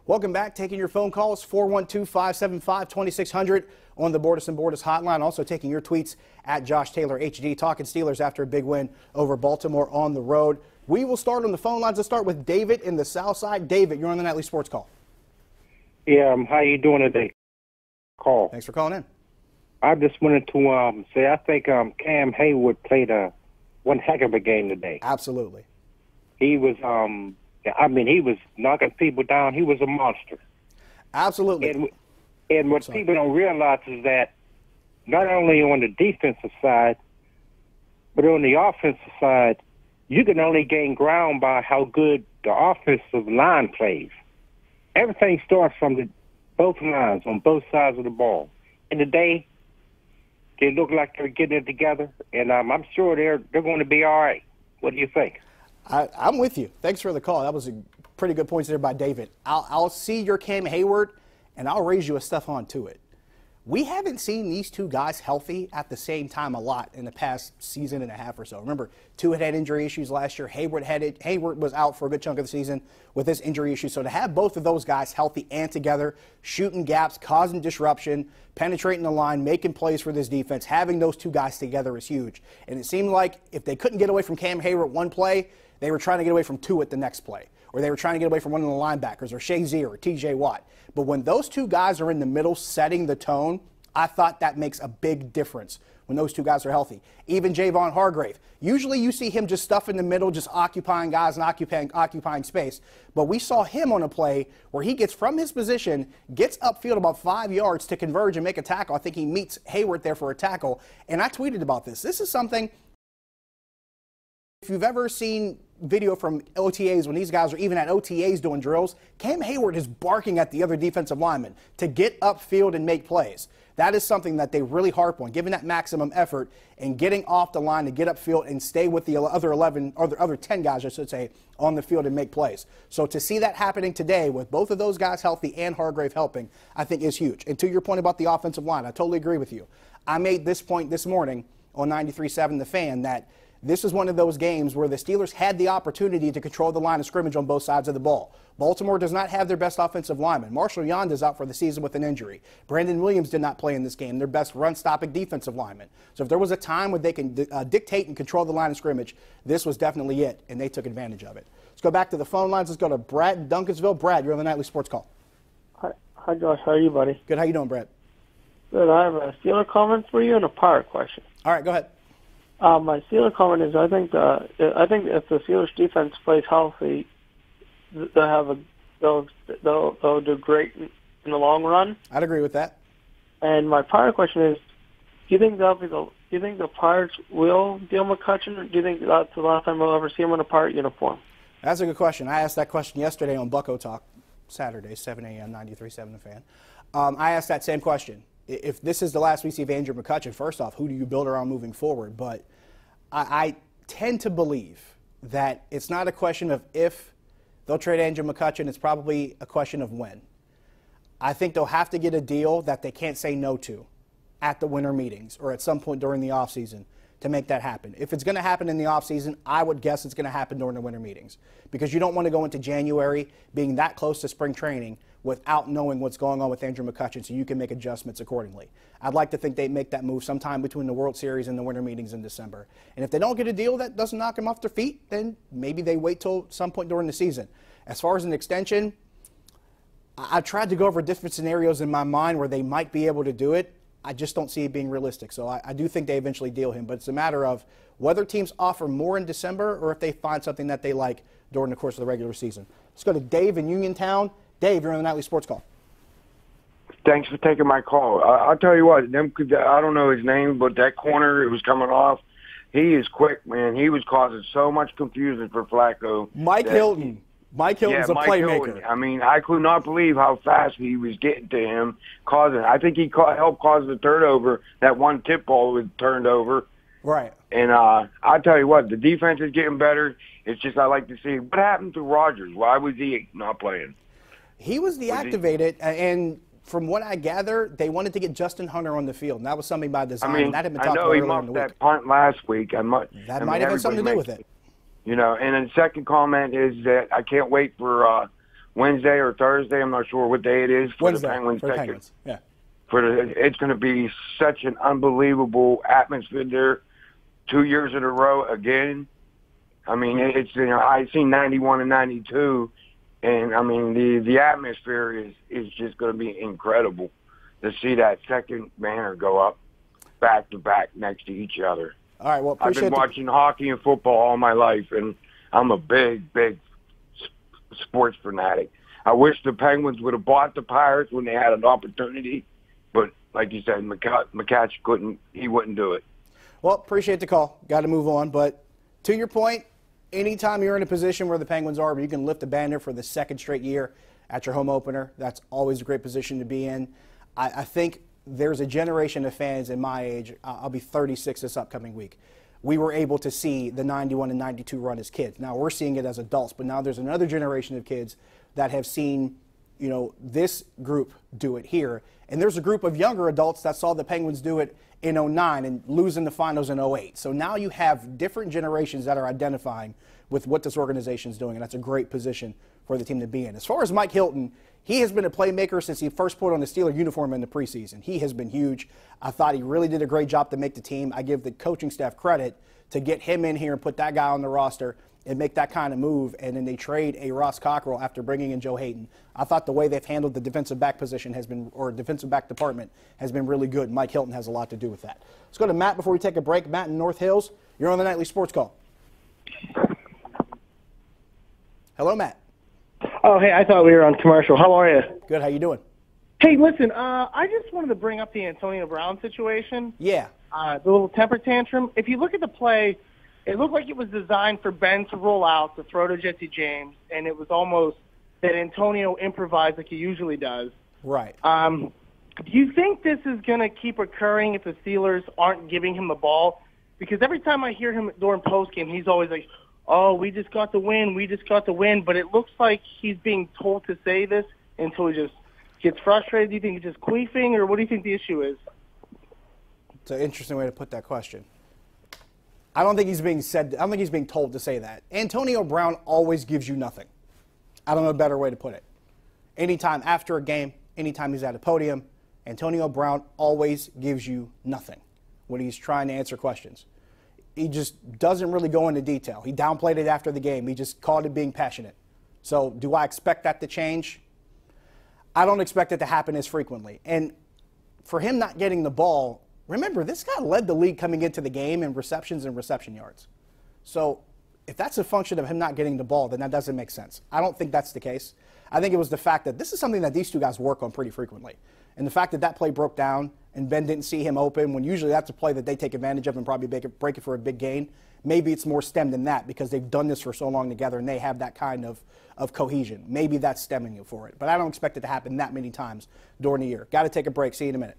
Welcome back. Taking your phone calls, 412-575-2600 on the Bordas and Bordas hotline. Also taking your tweets at Josh Taylor HD. Talking Steelers after a big win over Baltimore on the road. We will start on the phone lines. Let's start with David in the South Side. David, you're on the Nightly Sports Call. Yeah, how you doing today? Call. Thanks for calling in. I just wanted to say I think Cam Hayward played one heck of a game today. Absolutely. He was he was knocking people down. He was a monster. Absolutely. And what people don't realize is that not only on the defensive side, but on the offensive side, you can only gain ground by how good the offensive line plays. Everything starts from both lines on both sides of the ball. And today, they look like they're getting it together, and I'm sure they're going to be all right. What do you think? I'm with you. Thanks for the call. That was a pretty good point there by David. I'll see your Cam Hayward, and I'll raise you a stuff onto it. We haven't seen these two guys healthy at the same time a lot in the past season and a half or so. Remember, two had injury issues last year. Hayward was out for a good chunk of the season with this injury issue. So to have both of those guys healthy and together, shooting gaps, causing disruption, penetrating the line, making plays for this defense, having those two guys together is huge. And it seemed like if they couldn't get away from Cam Hayward one play, they were trying to get away from two at the next play, or they were trying to get away from one of the linebackers, or Shazier, or T.J. Watt. But when those two guys are in the middle setting the tone, I thought that makes a big difference when those two guys are healthy. Even Javon Hargrave. Usually you see him just stuff in the middle, just occupying guys and occupying space. But we saw him on a play where he gets from his position, gets upfield about 5 yards to converge and make a tackle. I think he meets Hayward there for a tackle. And I tweeted about this. This is something, if you've ever seen video from OTAs when these guys are even at OTAs doing drills, Cam Hayward is barking at the other defensive lineman to get upfield and make plays. That is something that they really harp on, giving that maximum effort and getting off the line to get upfield and stay with the other 10 guys, I should say, on the field and make plays. So to see that happening today with both of those guys healthy and Hargrave helping, I think is huge. And to your point about the offensive line, I totally agree with you. I made this point this morning on 93.7 The Fan that this is one of those games where the Steelers had the opportunity to control the line of scrimmage on both sides of the ball. Baltimore does not have their best offensive lineman. Marshall Yonda is out for the season with an injury. Brandon Williams did not play in this game, their best run-stopping defensive lineman. So if there was a time where they can dictate and control the line of scrimmage, this was definitely it, and they took advantage of it. Let's go back to the phone lines. Let's go to Brad in Duncansville. Brad, you're on the Nightly Sports Call. Hi, Josh. How are you, buddy? Good. How you doing, Brad? Good. I have a Steeler comment for you and a Pirate question. All right, go ahead. My Steeler comment is I think if the Steelers defense plays healthy, they'll do great in the long run. I'd agree with that. And my Pirate question is, do you think the Pirates will deal McCutcheon, or do you think that's the last time we'll ever see him in a Pirate uniform? That's a good question. I asked that question yesterday on Bucko Talk, Saturday, 7 a.m., 93.7 The Fan. I asked that same question. If this is the last we see of Andrew McCutcheon, first off, who do you build around moving forward? But I tend to believe that it's not a question of if they'll trade Andrew McCutcheon. It's probably a question of when. I think they'll have to get a deal that they can't say no to at the winter meetings or at some point during the offseason to make that happen. If it's going to happen in the offseason, I would guess it's going to happen during the winter meetings because you don't want to go into January being that close to spring training without knowing what's going on with Andrew McCutcheon so you can make adjustments accordingly. I'd like to think they'd make that move sometime between the World Series and the winter meetings in December. And if they don't get a deal that doesn't knock them off their feet, then maybe they wait till some point during the season. As far as an extension, I tried to go over different scenarios in my mind where they might be able to do it. I just don't see it being realistic. So I do think they eventually deal him. But it's a matter of whether teams offer more in December or if they find something that they like during the course of the regular season. Let's go to Dave in Uniontown. Dave, you're on the Nightly Sports Call. Thanks for taking my call. I'll tell you what, I don't know his name, but that corner, it was coming off. He is quick, man. He was causing so much confusion for Flacco. Mike Hilton. Mike Hilton's a playmaker. Hilton. I mean, I could not believe how fast he was getting to him. I think he helped cause the turnover. That one tip ball was turned over. Right. And I'll tell you what, the defense is getting better. It's just I like to see what happened to Rodgers. Why was he not playing? He was deactivated, and from what I gather, they wanted to get Justin Hunter on the field, and that was something by design. I mean, that had been I talked know about he earlier in muffed the that week. punt last week. That might have had something to do with it. You know, and then the second comment is that I can't wait for Wednesday or Thursday. I'm not sure what day it is for Wednesday, the Penguins. for the Penguins. Yeah. It's going to be such an unbelievable atmosphere there 2 years in a row again. I mean, I've seen 91 and 92, and, I mean, the atmosphere is just going to be incredible to see that second banner go up back-to-back next to each other. All right, well, I've been watching hockey and football all my life, and I'm a big sports fanatic. I wish the Penguins would have bought the Pirates when they had an opportunity. But like you said, McCatch he wouldn't do it. Well, appreciate the call. Got to move on. But to your point, anytime you're in a position where the Penguins are, where you can lift a banner for the second straight year at your home opener, that's always a great position to be in. I think there's a generation of fans in my age. I'll be 36 this upcoming week. We were able to see the 91 and 92 run as kids. Now we're seeing it as adults, but now there's another generation of kids that have seen, this group do it here. And there's a group of younger adults that saw the Penguins do it in 09 and losing the finals in 08. So now you have different generations that are identifying with what this organization is doing, and that's a great position for the team to be in. As far as Mike Hilton, he has been a playmaker since he first put on the Steeler uniform in the preseason. He has been huge. I thought he really did a great job to make the team. I give the coaching staff credit to get him in here and put that guy on the roster and make that kind of move, and then they trade a Ross Cockrell after bringing in Joe Hayden. I thought the way they've handled the defensive back position defensive back department has been really good. Mike Hilton has a lot to do with that. Let's go to Matt before we take a break. Matt in North Hills, you're on the Nightly Sports Call. Hello, Matt. Oh, hey, I thought we were on commercial. How are you? Good. How you doing? Hey, listen, I just wanted to bring up the Antonio Brown situation. Yeah. The little temper tantrum. If you look at the play, it looked like it was designed for Ben to roll out, to throw to Jesse James, and it was almost that Antonio improvised like he usually does. Right. Do you think this is going to keep occurring if the Steelers aren't giving him the ball? Because every time I hear him during postgame, he's always like, oh, we just got the win, but it looks like he's being told to say this until he just gets frustrated. Do you think he's just queefing, or what do you think the issue is? It's an interesting way to put that question. I don't think he's being told to say that. Antonio Brown always gives you nothing. I don't know a better way to put it. Anytime after a game, anytime he's at a podium, Antonio Brown always gives you nothing when he's trying to answer questions. He just doesn't really go into detail. He downplayed it after the game. He just called it being passionate. So do I expect that to change? I don't expect it to happen as frequently. And for him not getting the ball, remember, this guy led the league coming into the game in receptions and reception yards. So if that's a function of him not getting the ball, then that doesn't make sense. I don't think that's the case. I think it was the fact that this is something that these two guys work on pretty frequently. And the fact that that play broke down and Ben didn't see him open, when usually that's a play that they take advantage of and probably break it for a big gain, maybe it's more stemmed than that because they've done this for so long together and they have that kind of cohesion. Maybe that's stemming you for it. But I don't expect it to happen that many times during the year. Got to take a break. See you in a minute.